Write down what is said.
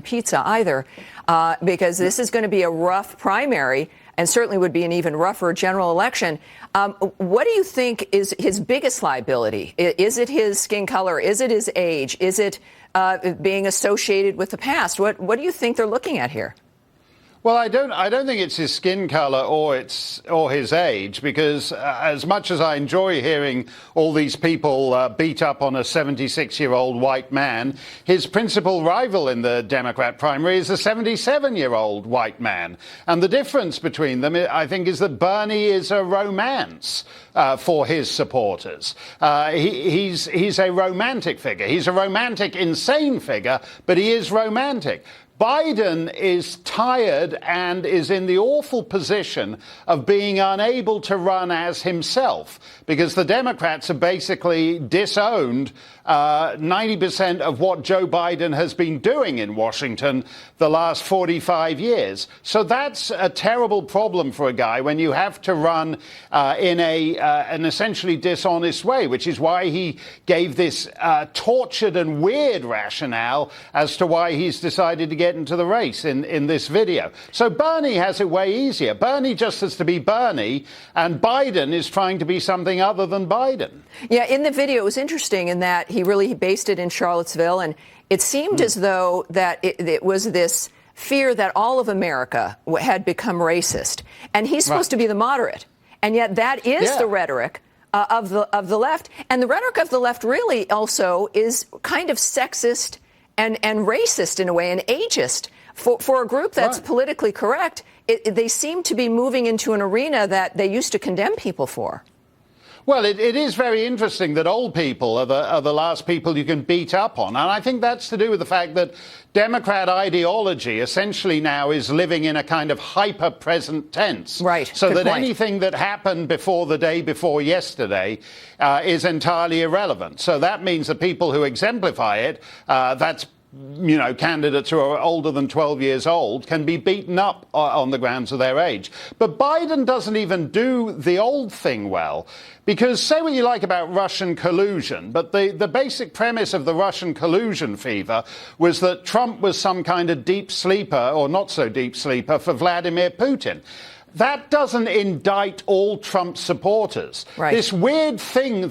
pizza either, because this is going to be a rough primary and certainly would be an even rougher general election. What do you think is his biggest liability? Is it his skin color? Is it his age? Is it being associated with the past? What do you think they're looking at here? Well, I don't think it's his skin color or his age, because as much as I enjoy hearing all these people beat up on a 76-year-old white man, his principal rival in the Democrat primary is a 77-year-old white man. And the difference between them, I think, is that Bernie is a romance for his supporters. He's a romantic figure. He's a romantic, insane figure, but he is romantic. Biden is tired and is in the awful position of being unable to run as himself, because the Democrats have basically disowned 90% of what Joe Biden has been doing in Washington the last 45 years. So that's a terrible problem for a guy when you have to run in an essentially dishonest way, which is why he gave this tortured and weird rationale as to why he's decided to get into the race in this video. So Bernie has it way easier. Bernie just has to be Bernie, and Biden is trying to be something other than Biden. Yeah, in the video, it was interesting in that he really based it in Charlottesville, and it seemed as though that it was this fear that all of America had become racist, and he's supposed to be the moderate, and yet that is the rhetoric of the left, and the rhetoric of the left really also is kind of sexist and racist in a way, and ageist. For a group that's politically correct, they seem to be moving into an arena that they used to condemn people for. Well, it is very interesting that old people are the last people you can beat up on. And I think that's to do with the fact that Democrat ideology essentially now is living in a kind of hyper-present tense. Right. So that anything that happened before the day before yesterday is entirely irrelevant. So that means that people who exemplify it, that's candidates who are older than 12 years old, can be beaten up on the grounds of their age. But Biden doesn't even do the old thing well, because say what you like about Russian collusion, but the basic premise of the Russian collusion fever was that Trump was some kind of deep sleeper, or not so deep sleeper, for Vladimir Putin. That doesn't indict all Trump supporters. Right. This weird thing that